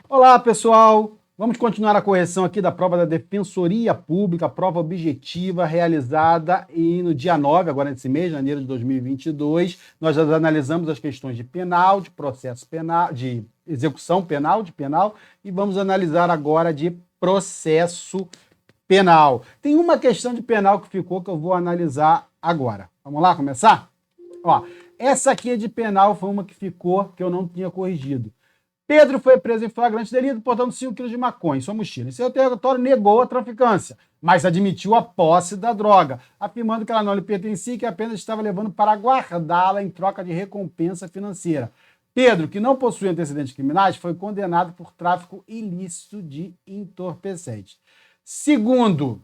Olá, pessoal! Vamos continuar a correção aqui da prova da Defensoria Pública, prova objetiva realizada no dia 9, agora nesse mês, janeiro de 2022. Nós já analisamos as questões de penal, de processo penal, de execução penal, de penal, e vamos analisar agora de processo penal. Tem uma questão de penal que ficou que eu vou analisar agora. Vamos lá começar? Ó, essa aqui é de penal, foi uma que ficou que eu não tinha corrigido. Pedro foi preso em flagrante delito, portando 5 quilos de maconha em sua mochila. Em seu território, negou a traficância, mas admitiu a posse da droga, afirmando que ela não lhe pertencia e que apenas estava levando para guardá-la em troca de recompensa financeira. Pedro, que não possui antecedentes criminais, foi condenado por tráfico ilícito de entorpecentes. Segundo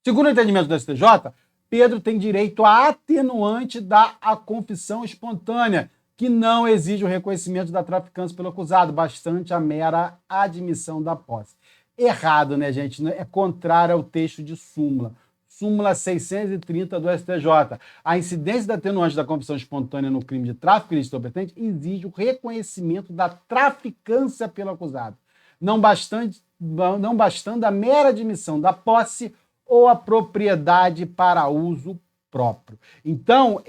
o entendimento do STJ, Pedro tem direito à atenuante da confissão espontânea, que não exige o reconhecimento da traficância pelo acusado, bastante a mera admissão da posse. Errado, né, gente? É contrário ao texto de súmula. Súmula 630 do STJ. A incidência da atenuante da confissão espontânea no crime de tráfico ilícito entorpecente exige o reconhecimento da traficância pelo acusado, não bastando a mera admissão da posse ou a propriedade para uso próprio. Então,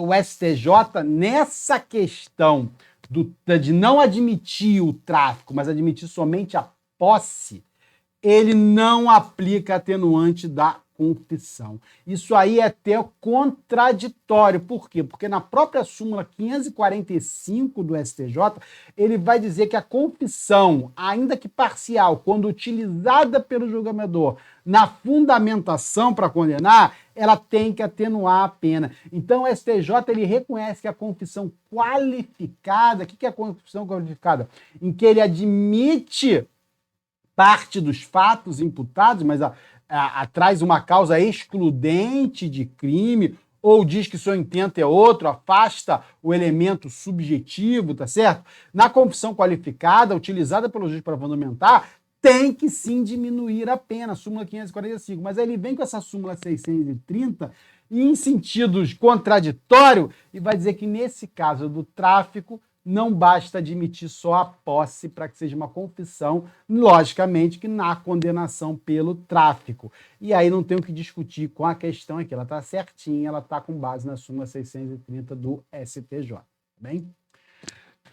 o STJ, nessa questão de não admitir o tráfico, mas admitir somente a posse, ele não aplica atenuante da confissão. Isso aí é até contraditório. Por quê? Porque na própria súmula 545 do STJ, ele vai dizer que a confissão, ainda que parcial, quando utilizada pelo julgador na fundamentação para condenar, ela tem que atenuar a pena. Então, o STJ ele reconhece que a confissão qualificada, o que é a confissão qualificada? Em que ele admite parte dos fatos imputados, mas traz uma causa excludente de crime, ou diz que seu intento é outro, afasta o elemento subjetivo, tá certo? Na confissão qualificada, utilizada pelo juiz para fundamentar, tem que sim diminuir a pena, súmula 545. Mas aí ele vem com essa súmula 630 e em sentido contraditório e vai dizer que nesse caso do tráfico não basta admitir só a posse para que seja uma confissão, logicamente que na condenação pelo tráfico. E aí não tem o que discutir com a questão aqui, ela está certinha, ela está com base na súmula 630 do STJ. Bem?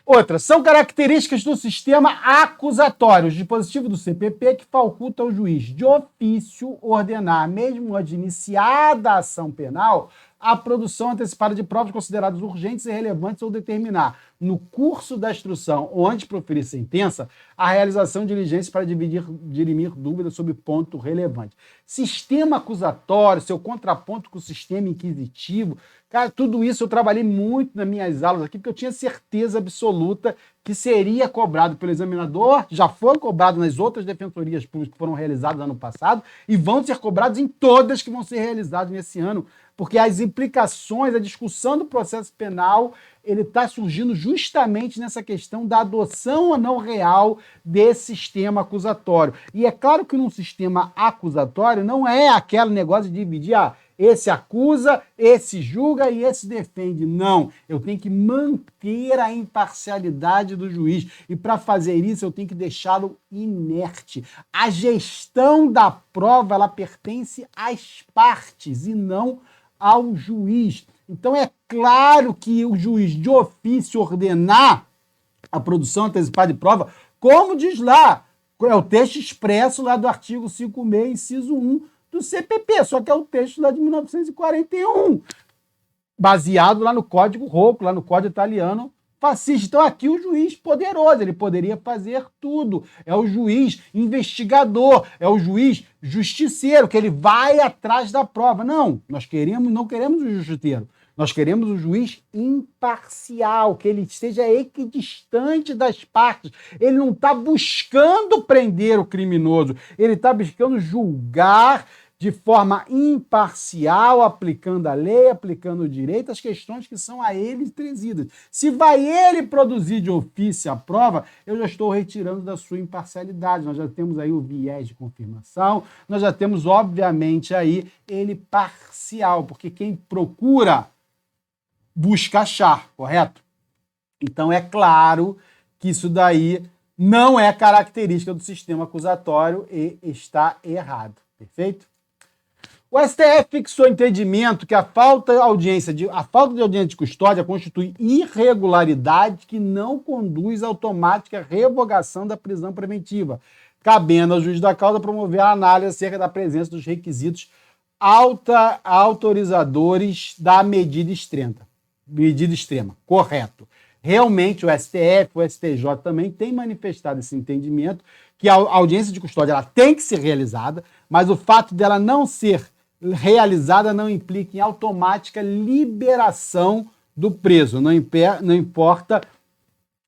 Outra, são características do sistema acusatório, o dispositivo do CPP que faculta ao juiz de ofício ordenar, mesmo antes de iniciada a ação penal, a produção antecipada de provas consideradas urgentes e relevantes ou determinar, no curso da instrução ou antes de proferir sentença, a realização de diligências para dirimir dúvidas sobre ponto relevante. Sistema acusatório, seu contraponto com o sistema inquisitivo, cara, tudo isso eu trabalhei muito nas minhas aulas aqui, porque eu tinha certeza absoluta que seria cobrado pelo examinador, já foi cobrado nas outras defensorias públicas que foram realizadas no ano passado e vão ser cobrados em todas que vão ser realizadas nesse ano, porque as implicações, a discussão do processo penal, ele está surgindo justamente nessa questão da adoção ou não real desse sistema acusatório. E é claro que num sistema acusatório não é aquele negócio de dividir, esse acusa, esse julga e esse defende. Não, eu tenho que manter a imparcialidade do juiz. E para fazer isso, eu tenho que deixá-lo inerte. A gestão da prova, ela pertence às partes e não ao juiz. Então é claro que o juiz de ofício ordenar a produção antecipada de prova, como diz lá, é o texto expresso lá do artigo 56, inciso 1 do CPP, só que é o texto lá de 1941, baseado lá no Código Rocco, lá no Código Italiano fascista. Então aqui o juiz poderoso, ele poderia fazer tudo. É o juiz investigador, é o juiz justiceiro, que ele vai atrás da prova. Não, não queremos o justiceiro. Nós queremos o juiz imparcial, que ele esteja equidistante das partes. Ele não está buscando prender o criminoso, ele está buscando julgar de forma imparcial, aplicando a lei, aplicando o direito, as questões que são a ele trazidas. Se vai ele produzir de ofício a prova, eu já estou retirando da sua imparcialidade. Nós já temos aí o viés de confirmação, nós já temos, obviamente, aí ele parcial, porque quem procura busca achar, correto? Então, é claro que isso daí não é característica do sistema acusatório e está errado. Perfeito? O STF fixou entendimento que a falta de audiência de custódia constitui irregularidade que não conduz à automática revogação da prisão preventiva, cabendo ao juiz da causa promover a análise acerca da presença dos requisitos autorizadores da medida extrema. Correto. Realmente o STF, o STJ também tem manifestado esse entendimento que a audiência de custódia ela tem que ser realizada, mas o fato dela não ser realizada não implica em automática liberação do preso, não importa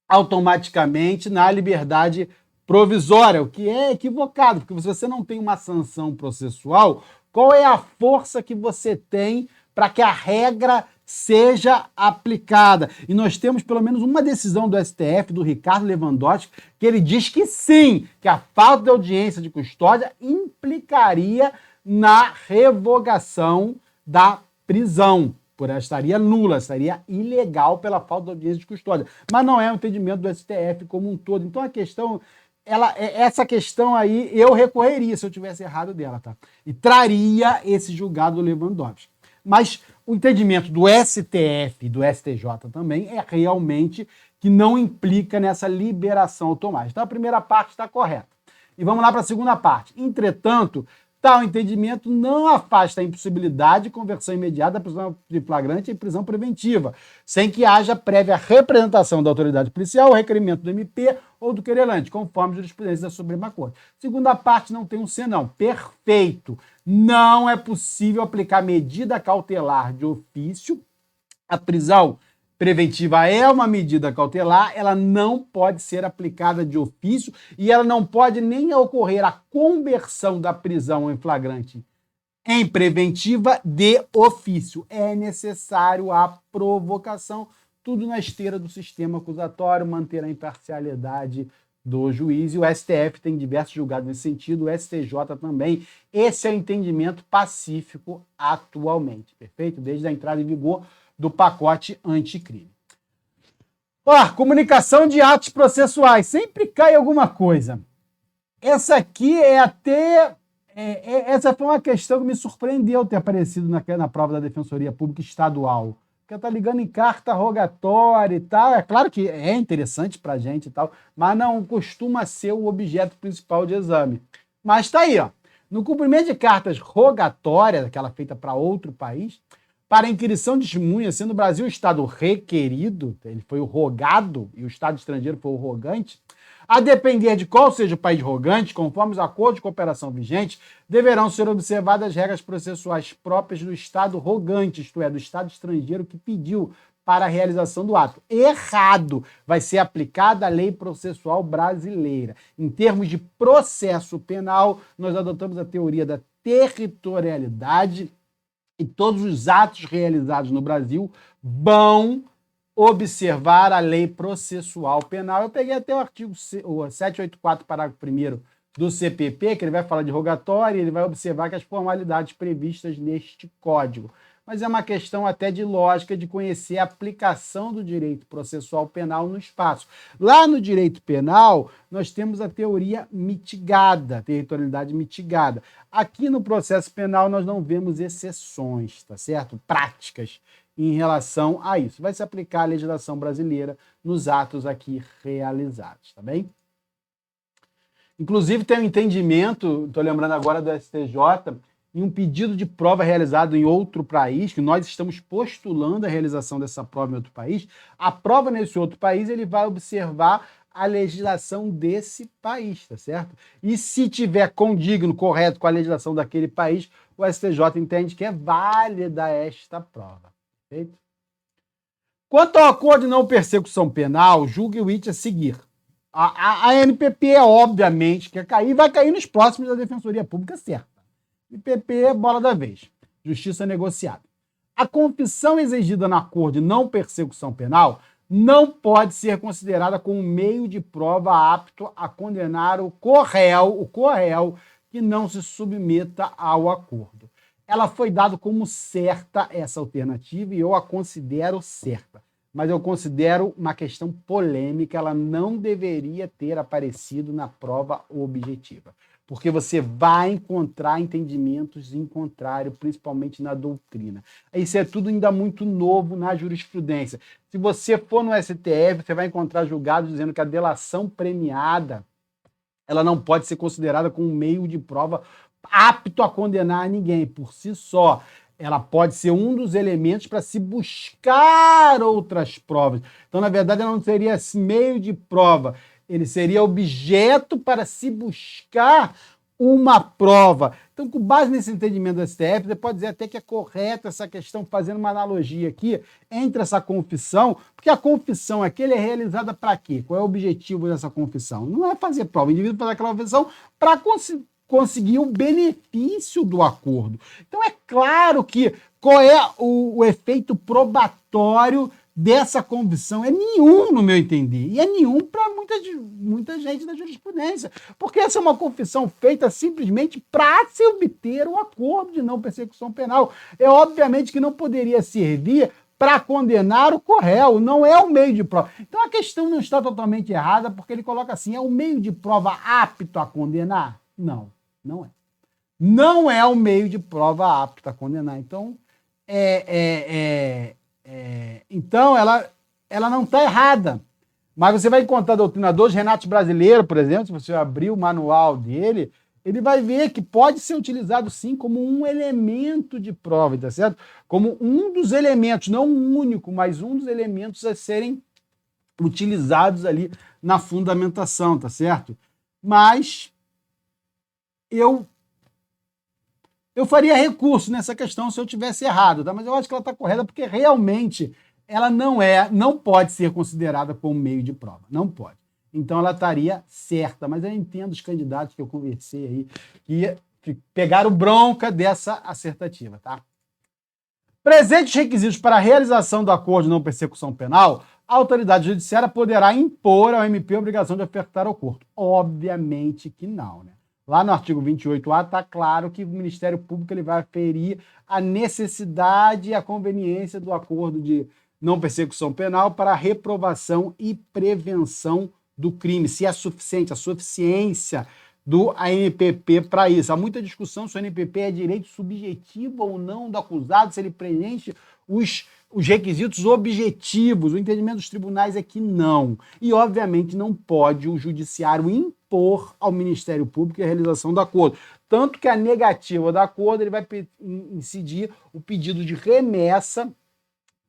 automaticamente na liberdade provisória, o que é equivocado, porque se você não tem uma sanção processual, qual é a força que você tem para que a regra seja aplicada? E nós temos pelo menos uma decisão do STF, do Ricardo Lewandowski, que ele diz que sim, que a falta de audiência de custódia implicaria na revogação da prisão. Por ela estaria nula, estaria ilegal pela falta de audiência de custódia. Mas não é um entendimento do STF como um todo. Então a questão, essa questão aí, eu recorreria se eu tivesse errado dela, tá? E traria esse julgado do Lewandowski. Mas o entendimento do STF e do STJ também é realmente que não implica nessa liberação automática. Então a primeira parte está correta. E vamos lá para a segunda parte. Entretanto, tal entendimento não afasta a impossibilidade de conversão imediata da prisão de flagrante em prisão preventiva, sem que haja prévia representação da autoridade policial, requerimento do MP ou do querelante, conforme a jurisprudência da Suprema Corte. Segunda parte não tem um senão. Perfeito. Não é possível aplicar medida cautelar de ofício. A prisão preventiva é uma medida cautelar, ela não pode ser aplicada de ofício e ela não pode nem ocorrer a conversão da prisão em flagrante em preventiva de ofício. É necessário a provocação, tudo na esteira do sistema acusatório, manter a imparcialidade do juiz, e o STF tem diversos julgados nesse sentido, o STJ também. Esse é o entendimento pacífico atualmente, perfeito? Desde a entrada em vigor do pacote anticrime. Comunicação de atos processuais. Sempre cai alguma coisa. Essa aqui essa foi uma questão que me surpreendeu ter aparecido na prova da Defensoria Pública Estadual. Porque está ligando em carta rogatória e tal. É claro que é interessante para a gente e tal, mas não costuma ser o objeto principal de exame. Mas está aí, ó. No cumprimento de cartas rogatórias, aquela feita para outro país, para inquirição de testemunha, sendo o Brasil o Estado requerido, ele foi o rogado e o Estado estrangeiro foi o rogante, a depender de qual seja o país rogante, conforme os acordos de cooperação vigentes, deverão ser observadas as regras processuais próprias do Estado rogante, isto é, do Estado estrangeiro que pediu para a realização do ato. Errado! Vai ser aplicada a lei processual brasileira. Em termos de processo penal, nós adotamos a teoria da territorialidade, e todos os atos realizados no Brasil vão observar a lei processual penal. Eu peguei até o artigo 784, parágrafo 1º do CPP, que ele vai falar de rogatória, e ele vai observar que as formalidades previstas neste código. Mas é uma questão até de lógica, de conhecer a aplicação do direito processual penal no espaço. Lá no direito penal, nós temos a teoria mitigada, territorialidade mitigada. Aqui no processo penal, nós não vemos exceções, tá certo? Práticas em relação a isso. Vai se aplicar a legislação brasileira nos atos aqui realizados, tá bem? Inclusive, tem um entendimento, estou lembrando agora do STJ, em um pedido de prova realizado em outro país, que nós estamos postulando a realização dessa prova em outro país, a prova nesse outro país, ele vai observar a legislação desse país, tá certo? E se tiver condigno, correto com a legislação daquele país, o STJ entende que é válida esta prova, perfeito? Quanto ao acordo de não persecução penal, julgue o IT a seguir. A NPP, obviamente, quer cair, vai cair nos próximos da Defensoria Pública, certo? IPP, bola da vez. Justiça negociada. A confissão exigida no acordo de não persecução penal não pode ser considerada como meio de prova apto a condenar o corréu que não se submeta ao acordo. Ela foi dada como certa, essa alternativa, e eu a considero certa. mas eu considero uma questão polêmica, ela não deveria ter aparecido na prova objetiva, porque você vai encontrar entendimentos em contrário, principalmente na doutrina. Isso é tudo ainda muito novo na jurisprudência. Se você for no STF, você vai encontrar julgados dizendo que a delação premiada ela não pode ser considerada como um meio de prova apto a condenar ninguém por si só. Ela pode ser um dos elementos para se buscar outras provas. Então, na verdade, ela não seria esse meio de prova, ele seria objeto para se buscar uma prova. Então, com base nesse entendimento do STF, você pode dizer até que é correta essa questão, fazendo uma analogia aqui entre essa confissão, porque a confissão aqui é realizada para quê? Qual é o objetivo dessa confissão? Não é fazer prova, o indivíduo faz aquela confissão para conseguir o benefício do acordo. Então, é claro que qual é o efeito probatório dessa confissão? É nenhum, no meu entender, e é nenhum para muita gente da jurisprudência, porque essa é uma confissão feita simplesmente para se obter um acordo de não persecução penal. É obviamente que não poderia servir para condenar o corréu, não é o meio de prova. Então a questão não está totalmente errada, porque ele coloca assim, é o meio de prova apto a condenar? Não, não é. Não é o meio de prova apto a condenar. Então, então ela não está errada. Mas você vai encontrar doutrinadores, Renato Brasileiro, por exemplo, se você abrir o manual dele, ele vai ver que pode ser utilizado sim como um elemento de prova, tá certo? Como um dos elementos, não um único, mas um dos elementos a serem utilizados ali na fundamentação, tá certo? Mas eu faria recurso nessa questão se eu tivesse errado, tá? Mas eu acho que ela está correta porque realmente ela não pode ser considerada como meio de prova, não pode. Então ela estaria certa, mas eu entendo os candidatos que eu conversei aí que pegaram bronca dessa assertativa, tá? Presentes requisitos para a realização do acordo de não persecução penal, a autoridade judiciária poderá impor ao MP a obrigação de ofertar o acordo. Obviamente que não, né? Lá no artigo 28A está claro que o Ministério Público ele vai aferir a necessidade e a conveniência do acordo de não persecução penal para a reprovação e prevenção do crime, se é suficiente, a suficiência do ANPP para isso. Há muita discussão se o ANPP é direito subjetivo ou não do acusado, se ele preenche os requisitos objetivos. O entendimento dos tribunais é que não. E, obviamente, não pode o judiciário impor ao Ministério Público a realização do acordo. Tanto que a negativa do acordo ele vai incidir o pedido de remessa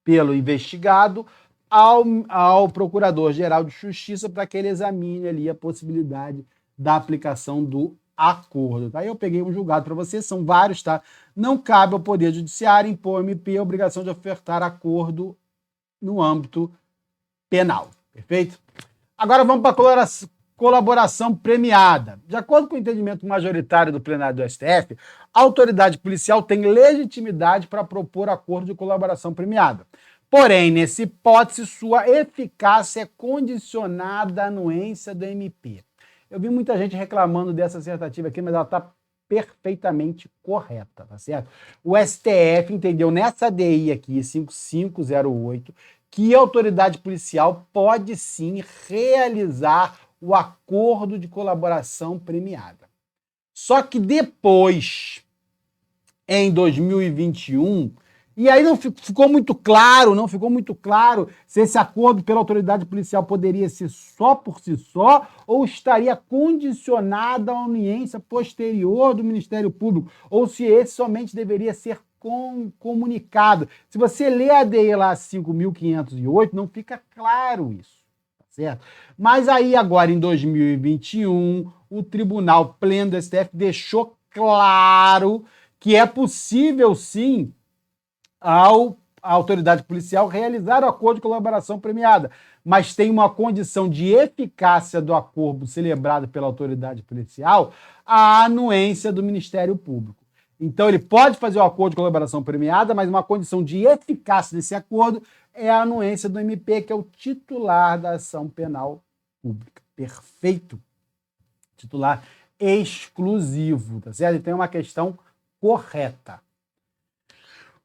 pelo investigado ao Procurador-Geral de Justiça para que ele examine ali a possibilidade da aplicação do acordo. Tá? Aí eu peguei um julgado para vocês, são vários, tá? Não cabe ao Poder Judiciário impor ao MP a obrigação de ofertar acordo no âmbito penal. Perfeito? Agora vamos para a colaboração premiada. De acordo com o entendimento majoritário do plenário do STF, a autoridade policial tem legitimidade para propor acordo de colaboração premiada. Porém, nessa hipótese, sua eficácia é condicionada à anuência do MP. Eu vi muita gente reclamando dessa assertativa aqui, mas ela está perfeitamente correta, tá certo? O STF entendeu nessa ADI aqui, 5508, que a autoridade policial pode sim realizar o acordo de colaboração premiada. Só que depois, em 2021, e aí não ficou muito claro se esse acordo pela autoridade policial poderia ser só por si só ou estaria condicionado à anuência posterior do Ministério Público, ou se esse somente deveria ser comunicado. Se você lê a ADI lá 5.508, não fica claro isso, tá certo? Mas aí agora, em 2021, o Tribunal Pleno do STF deixou claro que é possível, sim, a autoridade policial realizar o acordo de colaboração premiada, mas tem uma condição de eficácia do acordo celebrado pela autoridade policial, a anuência do Ministério Público. Então ele pode fazer o acordo de colaboração premiada, mas uma condição de eficácia desse acordo é a anuência do MP, que é o titular da ação penal pública. Perfeito? Titular exclusivo, tá certo? Então é uma questão correta.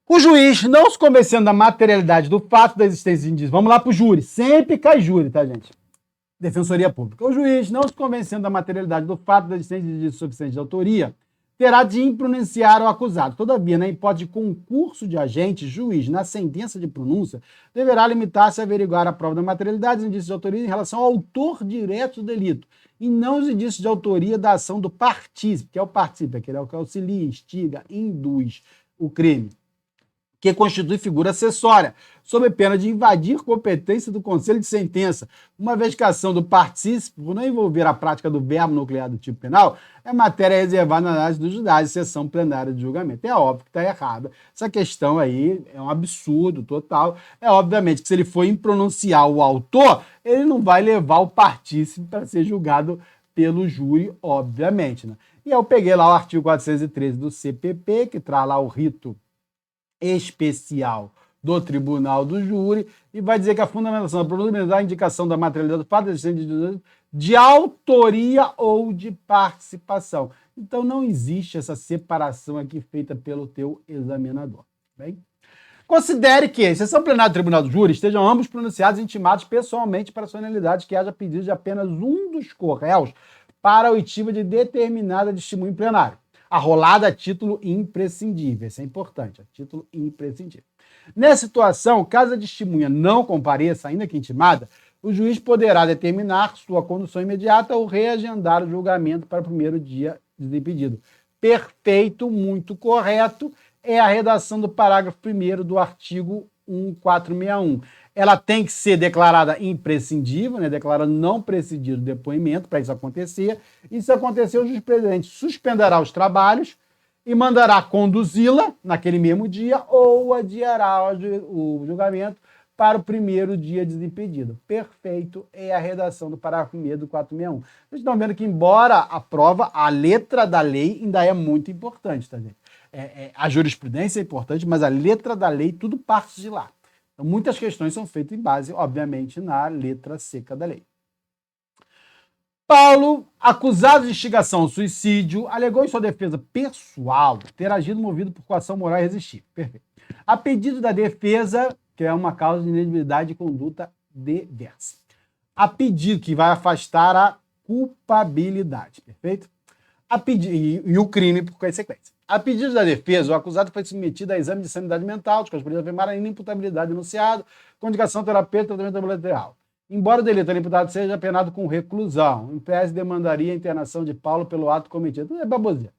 O juiz, não se convencendo da materialidade do fato da existência de indícios, vamos lá para o júri, sempre cai júri, tá, gente? Defensoria Pública. O juiz, não se convencendo da materialidade do fato da existência de indícios suficientes de autoria, terá de impronunciar o acusado. Todavia, na hipótese de concurso de agente, juiz, na sentença de pronúncia, deverá limitar-se a averiguar a prova da materialidade dos indícios de autoria em relação ao autor direto do delito, e não os indícios de autoria da ação do partícipe, que é o partícipe, aquele é o que auxilia, instiga, induz o crime, que constitui figura acessória, sob pena de invadir competência do Conselho de Sentença, uma vez que a ação do partícipe, por não envolver a prática do verbo nuclear do tipo penal, é matéria reservada na análise dos judados, sessão plenária de julgamento. É óbvio que está errada. Essa questão aí é um absurdo total. É obviamente que se ele for impronunciar o autor, ele não vai levar o partícipe para ser julgado pelo júri, obviamente, né? E eu peguei lá o artigo 413 do CPP, que traz lá o rito especial do Tribunal do Júri, e vai dizer que a fundamentação da pronúncia da indicação da materialidade do fato de autoria ou de participação. Então não existe essa separação aqui feita pelo teu examinador. Bem? Considere que, em sessão plenária do Tribunal do Júri, estejam ambos pronunciados e intimados pessoalmente para a solenidade que haja pedido de apenas um dos corréus para a oitiva de determinada testemunha em plenário. Arrolada a título imprescindível. Isso é importante, a título imprescindível. Nessa situação, caso a testemunha não compareça, ainda que intimada, o juiz poderá determinar sua condução imediata ou reagendar o julgamento para o primeiro dia de pedido. Perfeito, muito correto, é a redação do parágrafo 1º do artigo 1461. Ela tem que ser declarada imprescindível, né? Declarando não prescindir do depoimento para isso acontecer. E se acontecer, o juiz presidente suspenderá os trabalhos e mandará conduzi-la naquele mesmo dia ou adiará o julgamento para o primeiro dia desimpedido. Perfeito, é a redação do parágrafo 1º do 461. Vocês estão vendo que, embora a prova, a letra da lei ainda é muito importante, tá, gente? A jurisprudência é importante, mas a letra da lei, tudo parte de lá. Então, muitas questões são feitas em base, obviamente, na letra seca da lei. Paulo, acusado de instigação ao suicídio, alegou em sua defesa pessoal ter agido movido por coação moral irresistível. Perfeito. A pedido da defesa, que é uma causa de inelegibilidade de conduta diversa. A pedido que vai afastar a culpabilidade. Perfeito? E o crime por consequência. A pedido da defesa, o acusado foi submetido a exame de sanidade mental, de correspondência afirmar a inimputabilidade denunciado, com indicação terapêutica e tratamento ambulatorial. Embora o delito imputado seja penado com reclusão, em tese demandaria a internação de Paulo pelo ato cometido. Tudo é baboseira.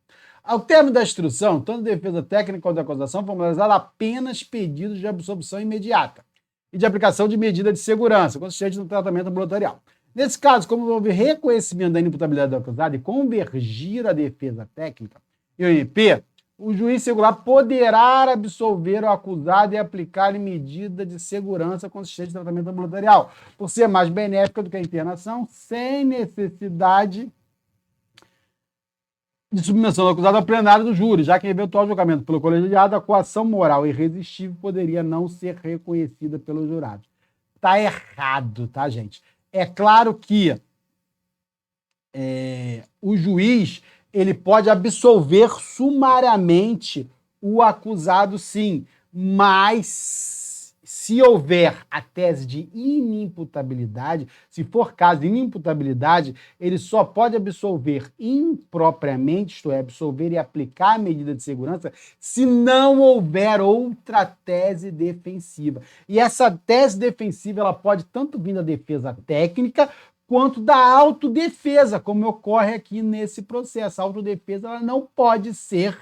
Ao término da instrução, tanto a defesa técnica quanto a acusação formalizaram apenas pedidos de absolvição imediata e de aplicação de medida de segurança, consistente no tratamento ambulatorial. Nesse caso, como houve reconhecimento da inimputabilidade do acusado e convergir a defesa técnica e o MP, o juiz singular poderá absolver o acusado e aplicar-lhe medida de segurança consistente no tratamento ambulatorial, por ser mais benéfica do que a internação, sem necessidade de submissão do acusado ao plenário do júri, já que em eventual julgamento pelo colegiado, a coação moral irresistível poderia não ser reconhecida pelos jurados. Tá errado, tá, gente? É claro que o juiz ele pode absolver sumariamente o acusado, sim, mas se houver a tese de inimputabilidade, se for caso de inimputabilidade, ele só pode absolver impropriamente, isto é, absolver e aplicar a medida de segurança, se não houver outra tese defensiva. E essa tese defensiva ela pode tanto vir da defesa técnica, quanto da autodefesa, como ocorre aqui nesse processo. A autodefesa ela não pode ser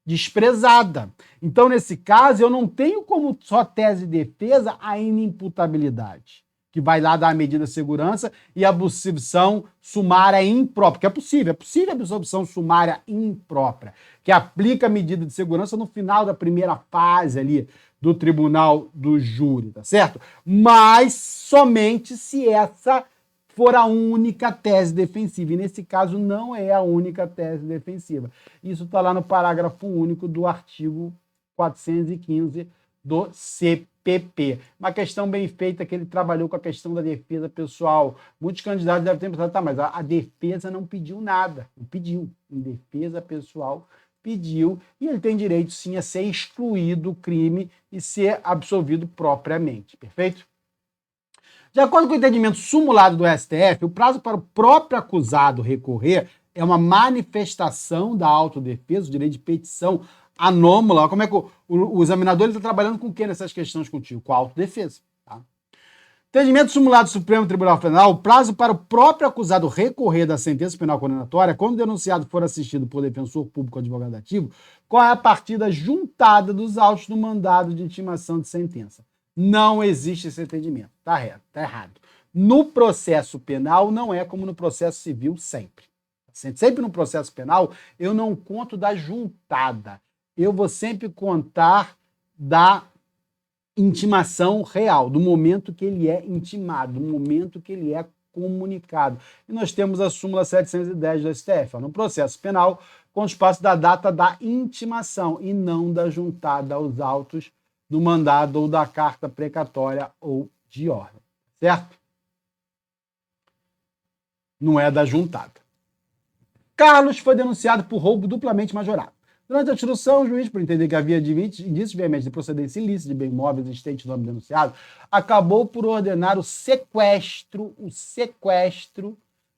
desprezada. Então, nesse caso, eu não tenho como só tese de defesa a inimputabilidade, que vai lá dar a medida de segurança e a absolvição sumária imprópria, que é possível a absolvição sumária imprópria, que aplica a medida de segurança no final da primeira fase ali do tribunal do júri, tá certo? Mas somente se essa for a única tese defensiva. E nesse caso não é a única tese defensiva. Isso está lá no parágrafo único do artigo 415 do CPP. Uma questão bem feita que ele trabalhou com a questão da defesa pessoal. Muitos candidatos devem ter pensado, tá, mas a defesa não pediu nada. Não pediu. Em defesa pessoal pediu, e ele tem direito, sim, a ser excluído do crime e ser absolvido propriamente. Perfeito? De acordo com o entendimento simulado do STF, o prazo para o próprio acusado recorrer é uma manifestação da autodefesa, o direito de petição anômala. Como é que o examinador está trabalhando com o que nessas questões contigo? Com a autodefesa. Tá? Entendimento simulado do Supremo Tribunal Federal, o prazo para o próprio acusado recorrer da sentença penal condenatória, quando o denunciado for assistido por defensor público ou advogado ativo, corre a partir da juntada dos autos do mandado de intimação de sentença. Não existe esse entendimento. Tá errado. No processo penal, não é como no processo civil sempre. Sempre no processo penal, eu não conto da juntada. Eu vou sempre contar da intimação real, do momento que ele é intimado, do momento que ele é comunicado. E nós temos a súmula 710 do STF. No processo penal, com o espaço da data da intimação e não da juntada aos autos do mandado ou da carta precatória ou de ordem. Certo? Não é da juntada. Carlos foi denunciado por roubo duplamente majorado. Durante a instrução, o juiz, por entender que havia indícios veementes de procedência ilícita de bem imóvel existente no nome denunciado, acabou por ordenar o sequestro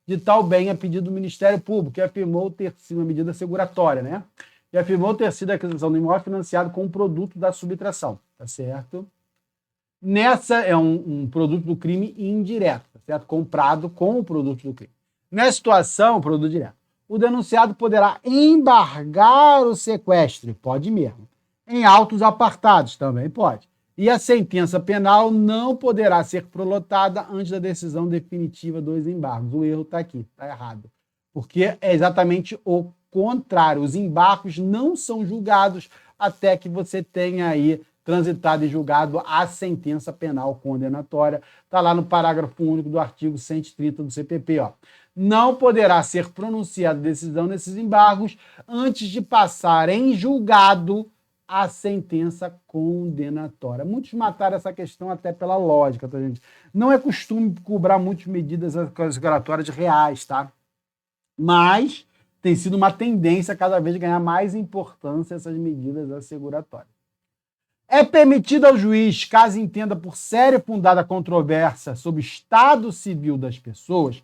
de tal bem a pedido do Ministério Público, que afirmou ter sido uma medida seguratória, né? E afirmou ter sido a aquisição do imóvel financiado com o produto da subtração, tá certo? Nessa é um produto do crime indireto, tá certo? Comprado com o produto do crime. Nessa situação, produto direto, o denunciado poderá embargar o sequestro, pode mesmo, em autos apartados, também pode. E a sentença penal não poderá ser prolotada antes da decisão definitiva dos embargos. O erro está aqui, está errado. Porque é exatamente o contrário. Os embargos não são julgados até que você tenha aí transitado e julgado a sentença penal condenatória. Está lá no parágrafo único do artigo 130 do CPP. Ó. Não poderá ser pronunciada decisão nesses embargos antes de passar em julgado a sentença condenatória. Muitos mataram essa questão até pela lógica, tá, gente? Não é costume cobrar muitas medidas asseguratórias reais, tá? Mas tem sido uma tendência a cada vez ganhar mais importância essas medidas asseguratórias. É permitido ao juiz, caso entenda por séria e fundada controvérsia sobre o estado civil das pessoas,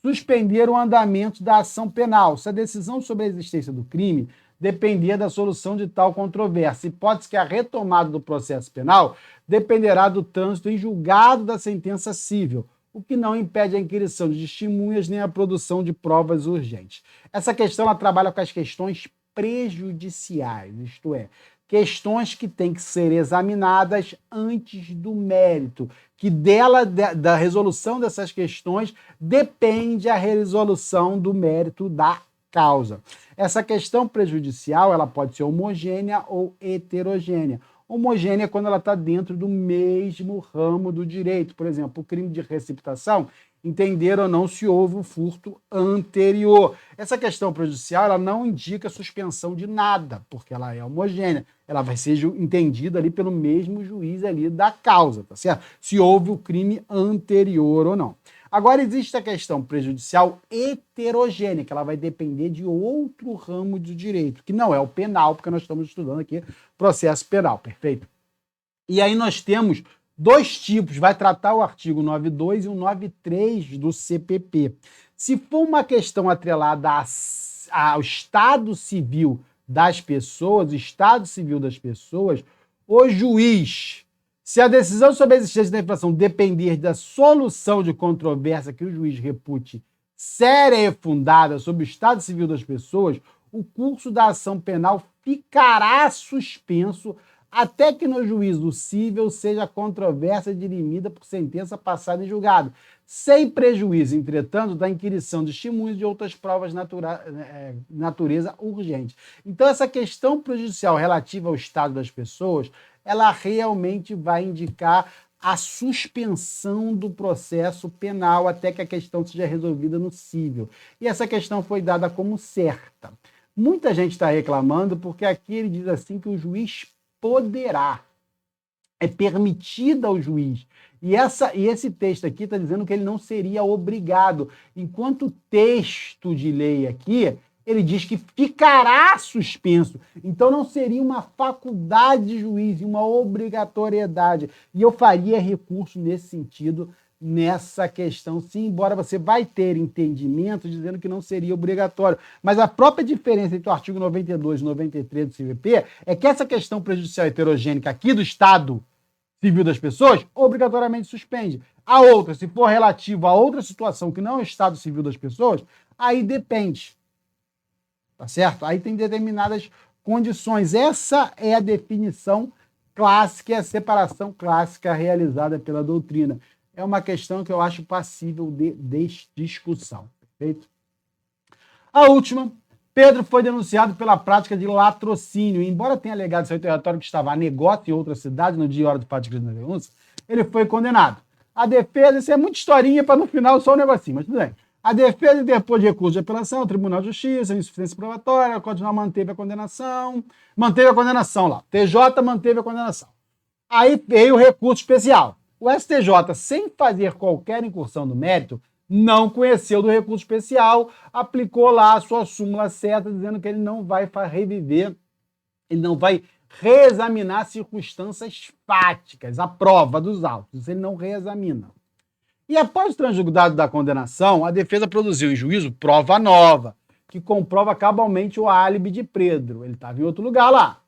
suspender o andamento da ação penal, se a decisão sobre a existência do crime depender da solução de tal controvérsia. Hipótese que a retomada do processo penal dependerá do trânsito em julgado da sentença civil, o que não impede a inquirição de testemunhas nem a produção de provas urgentes. Essa questão ela trabalha com as questões prejudiciais, isto é, questões que têm que ser examinadas antes do mérito, que da resolução dessas questões depende a resolução do mérito da causa. Essa questão prejudicial ela pode ser homogênea ou heterogênea. Homogênea é quando ela está dentro do mesmo ramo do direito. Por exemplo, o crime de receptação, entender ou não se houve o furto anterior. Essa questão prejudicial ela não indica suspensão de nada, porque ela é homogênea. Ela vai ser entendida ali pelo mesmo juiz ali da causa, tá certo? Se houve o crime anterior ou não. Agora existe a questão prejudicial heterogênea, que ela vai depender de outro ramo do direito, que não é o penal, porque nós estamos estudando aqui processo penal, perfeito? E aí nós temos dois tipos, vai tratar o artigo 92 e o 93 do CPP. Se for uma questão atrelada ao estado civil das pessoas, o juiz, se a decisão sobre a existência da infração depender da solução de controvérsia que o juiz repute séria e fundada sobre o estado civil das pessoas, o curso da ação penal ficará suspenso até que no juízo cível seja a controvérsia dirimida por sentença passada em julgado, sem prejuízo, entretanto, da inquirição de testemunhos de outras provas natureza urgente. Então, essa questão prejudicial relativa ao estado das pessoas, ela realmente vai indicar a suspensão do processo penal até que a questão seja resolvida no cível. E essa questão foi dada como certa. Muita gente está reclamando porque aqui ele diz assim que o juiz poderá. É permitida ao juiz. E esse texto aqui está dizendo que ele não seria obrigado. Enquanto o texto de lei aqui, Ele diz que ficará suspenso. Então não seria uma faculdade de juiz, uma obrigatoriedade. E eu faria recurso nesse sentido, nessa questão, sim, embora você vai ter entendimento dizendo que não seria obrigatório. Mas a própria diferença entre o artigo 92 e 93 do CVP é que essa questão prejudicial heterogênica aqui do Estado civil das pessoas, obrigatoriamente suspende. A outra, se for relativo a outra situação que não é o Estado civil das pessoas, aí depende. Tá certo? Aí tem determinadas condições. Essa é a definição clássica, é a separação clássica realizada pela doutrina. É uma questão que eu acho passível de discussão. Perfeito? A última, Pedro foi denunciado pela prática de latrocínio. Embora tenha alegado seu território que estava a negócio em outra cidade no dia e hora do fato de crime da denúncia, ele foi condenado. A defesa, isso é muita historinha para no final só um negocinho, mas tudo bem. A defesa interpôs recurso de apelação ao Tribunal de Justiça, insuficiência probatória, o Código Penal manteve a condenação lá. TJ manteve a condenação. Aí veio o recurso especial. O STJ, sem fazer qualquer incursão no mérito, não conheceu do recurso especial, aplicou lá a sua súmula certa, dizendo que ele não vai reviver, ele não vai reexaminar circunstâncias fáticas, a prova dos autos, ele não reexamina. E após o transjugado da condenação, a defesa produziu em juízo prova nova, que comprova cabalmente o álibi de Pedro. Ele estava em outro lugar lá.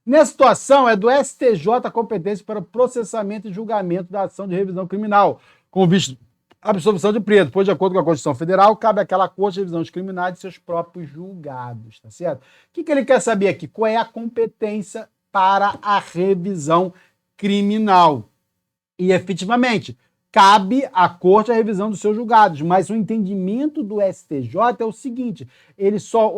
Nessa situação, é do STJ a competência para o processamento e julgamento da ação de revisão criminal, com vista à absolvição de Pedro, pois, de acordo com a Constituição Federal, cabe àquela Corte de Revisão dos Criminais de seus próprios julgados, tá certo? O que ele quer saber aqui? Qual é a competência para a revisão criminal? E, efetivamente, cabe à Corte a revisão dos seus julgados, mas o entendimento do STJ é o seguinte,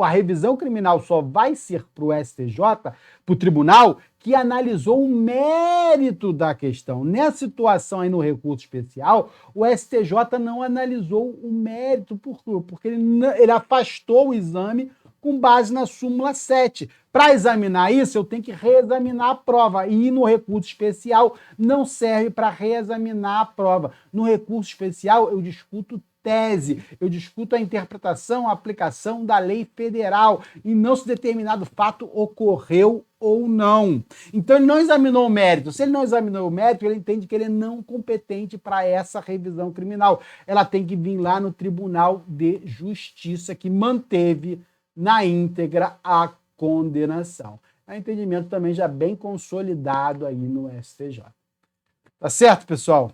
a revisão criminal só vai ser para o STJ, para o tribunal, que analisou o mérito da questão. Nessa situação aí no recurso especial, o STJ não analisou o mérito, por quê? Porque ele afastou o exame com base na súmula 7. Para examinar isso, eu tenho que reexaminar a prova. E no recurso especial não serve para reexaminar a prova. No recurso especial, eu discuto tese, eu discuto a interpretação, a aplicação da lei federal e não se determinado fato ocorreu ou não. Então ele não examinou o mérito. Se ele não examinou o mérito, ele entende que ele é não competente para essa revisão criminal. Ela tem que vir lá no Tribunal de Justiça, que manteve na íntegra a condenação. É um entendimento também já bem consolidado aí no STJ. Tá certo, pessoal?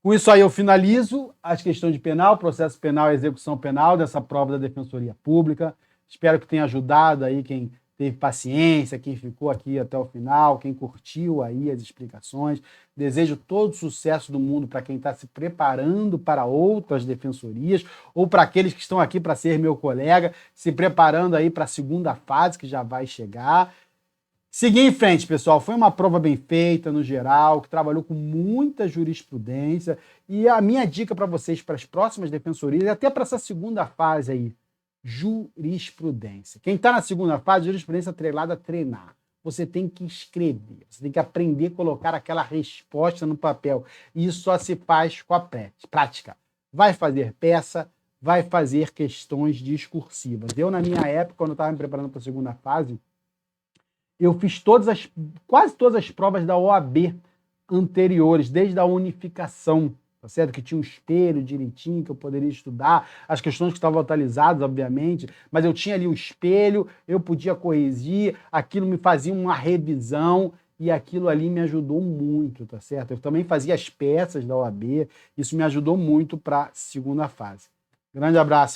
Com isso aí eu finalizo as questões de penal, processo penal e execução penal dessa prova da Defensoria Pública. Espero que tenha ajudado aí quem teve paciência, quem ficou aqui até o final, quem curtiu aí as explicações. Desejo todo o sucesso do mundo para quem está se preparando para outras defensorias ou para aqueles que estão aqui para ser meu colega, se preparando aí para a segunda fase que já vai chegar. Seguir em frente, pessoal. Foi uma prova bem feita, no geral, que trabalhou com muita jurisprudência. E a minha dica para vocês, para as próximas defensorias, e até para essa segunda fase aí, jurisprudência. Quem está na segunda fase, jurisprudência atrelada a treinar. Você tem que escrever, você tem que aprender a colocar aquela resposta no papel. E isso só se faz com a prática. Vai fazer peça, vai fazer questões discursivas. Eu, na minha época, quando eu estava me preparando para a segunda fase, eu fiz quase todas as provas da OAB anteriores, desde a unificação, tá certo? Que tinha um espelho direitinho, que eu poderia estudar, as questões que estavam atualizadas, obviamente, mas eu tinha ali o espelho, eu podia corrigir, aquilo me fazia uma revisão e aquilo ali me ajudou muito, tá certo? Eu também fazia as peças da OAB, isso me ajudou muito para a segunda fase. Grande abraço.